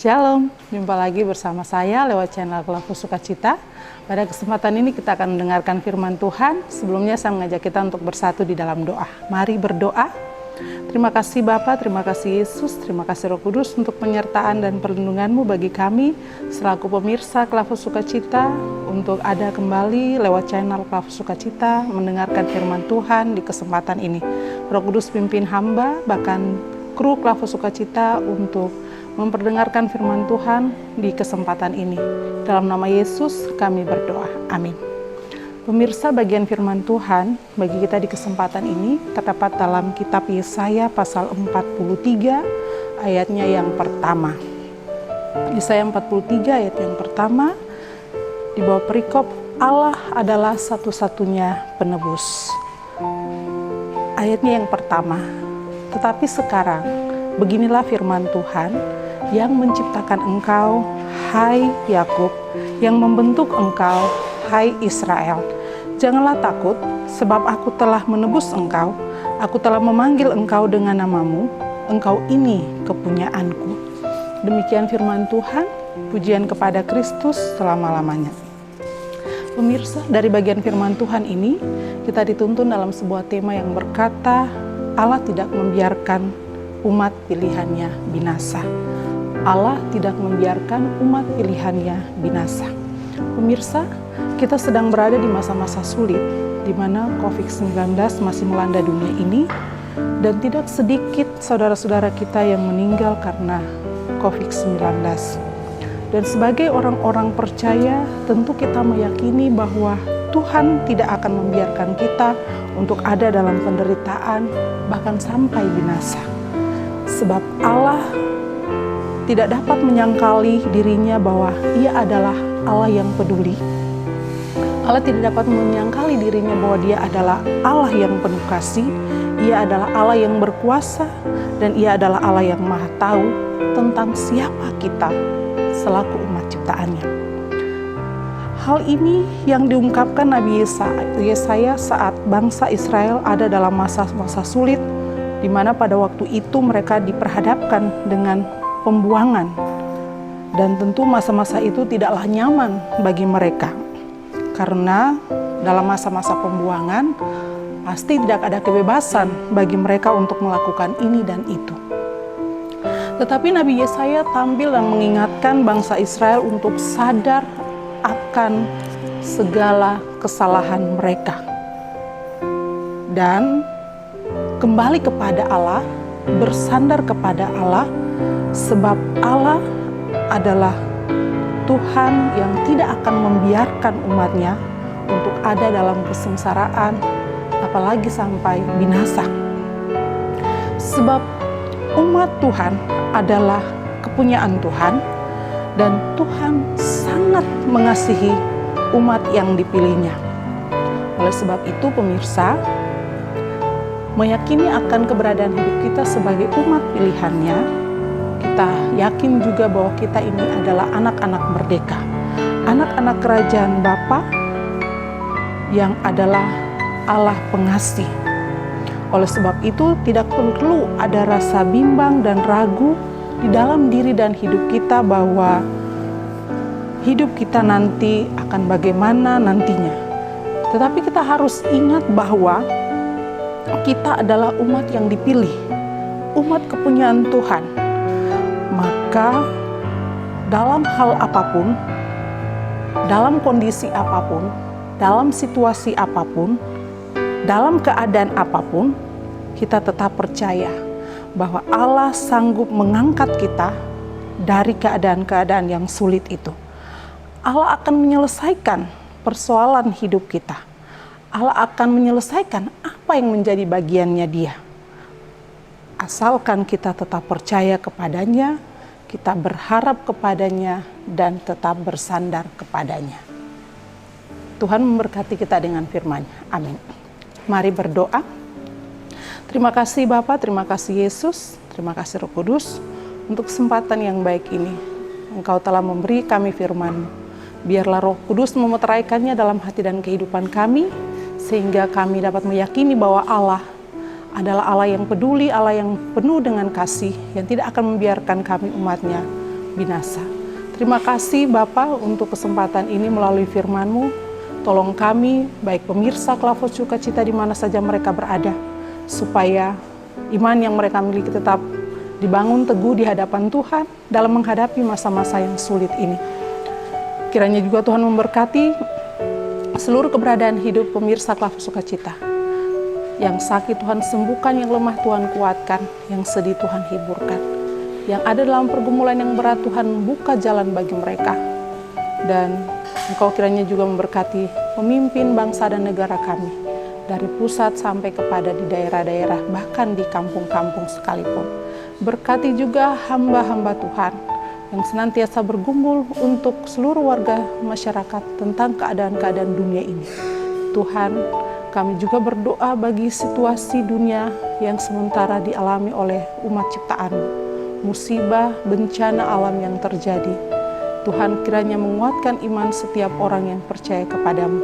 Shalom, jumpa lagi bersama saya lewat channel Kelaku Sukacita. Pada kesempatan ini kita akan mendengarkan firman Tuhan. Sebelumnya saya mengajak kita untuk bersatu di dalam doa. Mari berdoa. Terima kasih Bapa, terima kasih Yesus, terima kasih Roh Kudus untuk penyertaan dan perlindungan-Mu bagi kami selaku pemirsa Kelaku Sukacita untuk ada kembali lewat channel Kelaku Sukacita mendengarkan firman Tuhan di kesempatan ini. Roh Kudus pimpin hamba, bahkan kru Kelaku Sukacita untuk memperdengarkan firman Tuhan di kesempatan ini. Dalam nama Yesus kami berdoa. Amin. Pemirsa, bagian firman Tuhan bagi kita di kesempatan ini terdapat dalam kitab Yesaya pasal 43 ayatnya yang pertama. Yesaya 43 ayat yang pertama di bawah perikop Allah adalah satu-satunya penebus. Ayatnya yang pertama, tetapi sekarang beginilah firman Tuhan yang menciptakan engkau, hai Yakub, yang membentuk engkau, hai Israel. Janganlah takut, sebab aku telah menebus engkau, aku telah memanggil engkau dengan namamu, engkau ini kepunyaanku. Demikian firman Tuhan, pujian kepada Kristus selama-lamanya. Pemirsa, dari bagian firman Tuhan ini, kita dituntun dalam sebuah tema yang berkata, Allah tidak membiarkan umat pilihannya binasa. Allah tidak membiarkan umat pilihannya binasa. Pemirsa, kita sedang berada di masa-masa sulit, di mana COVID-19 masih melanda dunia ini, dan tidak sedikit saudara-saudara kita yang meninggal karena COVID-19. Dan sebagai orang-orang percaya, tentu kita meyakini bahwa Tuhan tidak akan membiarkan kita untuk ada dalam penderitaan, bahkan sampai binasa. Sebab Allah tidak dapat menyangkali dirinya bahwa Ia adalah Allah yang peduli. Allah tidak dapat menyangkali dirinya bahwa Dia adalah Allah yang penuh kasih. Ia adalah Allah yang berkuasa dan Ia adalah Allah yang maha tahu tentang siapa kita selaku umat ciptaannya. Hal ini yang diungkapkan Nabi Yesaya saat bangsa Israel ada dalam masa-masa sulit, di mana pada waktu itu mereka diperhadapkan dengan pembuangan, dan tentu masa-masa itu tidaklah nyaman bagi mereka, karena dalam masa-masa pembuangan pasti tidak ada kebebasan bagi mereka untuk melakukan ini dan itu. Tetapi Nabi Yesaya tampil dan mengingatkan bangsa Israel untuk sadar akan segala kesalahan mereka dan kembali kepada Allah, bersandar kepada Allah, sebab Allah adalah Tuhan yang tidak akan membiarkan umatnya untuk ada dalam kesengsaraan, apalagi sampai binasa. Sebab umat Tuhan adalah kepunyaan Tuhan, dan Tuhan sangat mengasihi umat yang dipilihnya. Oleh sebab itu, pemirsa, meyakini akan keberadaan hidup kita sebagai umat pilihannya, kita yakin juga bahwa kita ini adalah anak-anak merdeka, anak-anak kerajaan Bapa yang adalah Allah pengasih. Oleh sebab itu, tidak perlu ada rasa bimbang dan ragu di dalam diri dan hidup kita bahwa hidup kita nanti akan bagaimana nantinya. Tetapi kita harus ingat bahwa kita adalah umat yang dipilih, umat kepunyaan Tuhan. Maka dalam hal apapun, dalam kondisi apapun, dalam situasi apapun, dalam keadaan apapun, kita tetap percaya bahwa Allah sanggup mengangkat kita dari keadaan-keadaan yang sulit itu. Allah akan menyelesaikan persoalan hidup kita. Allah akan menyelesaikan apa yang menjadi bagiannya Dia. Asalkan kita tetap percaya kepadanya, kita berharap kepadanya, dan tetap bersandar kepadanya. Tuhan memberkati kita dengan firman-Nya. Amin. Mari berdoa. Terima kasih Bapa, terima kasih Yesus, terima kasih Roh Kudus untuk kesempatan yang baik ini. Engkau telah memberi kami firman-Mu. Biarlah Roh Kudus memeteraikannya dalam hati dan kehidupan kami, sehingga kami dapat meyakini bahwa Allah adalah Allah yang peduli, Allah yang penuh dengan kasih, yang tidak akan membiarkan kami umatnya binasa. Terima kasih Bapa untuk kesempatan ini melalui firman-Mu. Tolong kami, baik pemirsa Klavos Sukacita di mana saja mereka berada, supaya iman yang mereka miliki tetap dibangun teguh di hadapan Tuhan dalam menghadapi masa-masa yang sulit ini. Kiranya juga Tuhan memberkati seluruh keberadaan hidup pemirsa Klavos Sukacita. Yang sakit Tuhan sembuhkan, yang lemah Tuhan kuatkan, yang sedih Tuhan hiburkan. Yang ada dalam pergumulan yang berat Tuhan buka jalan bagi mereka. Dan Engkau kiranya juga memberkati pemimpin bangsa dan negara kami. Dari pusat sampai kepada di daerah-daerah, bahkan di kampung-kampung sekalipun. Berkati juga hamba-hamba Tuhan yang senantiasa bergumul untuk seluruh warga masyarakat tentang keadaan-keadaan dunia ini. Tuhan, kami juga berdoa bagi situasi dunia yang sementara dialami oleh umat ciptaan. Musibah, bencana alam yang terjadi. Tuhan kiranya menguatkan iman setiap orang yang percaya kepadamu.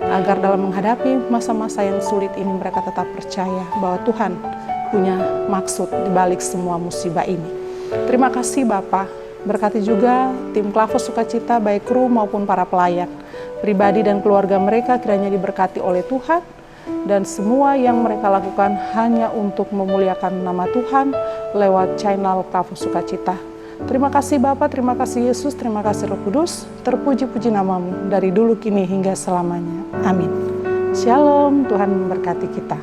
Agar dalam menghadapi masa-masa yang sulit ini mereka tetap percaya bahwa Tuhan punya maksud di balik semua musibah ini. Terima kasih Bapa. Berkati juga tim Klavos Sukacita baik kru maupun para pelayan. Pribadi dan keluarga mereka kiranya diberkati oleh Tuhan. Dan semua yang mereka lakukan hanya untuk memuliakan nama Tuhan lewat channel Klavos Sukacita. Terima kasih Bapa, terima kasih Yesus, terima kasih Roh Kudus. Terpuji-puji namamu dari dulu kini hingga selamanya. Amin. Shalom, Tuhan memberkati kita.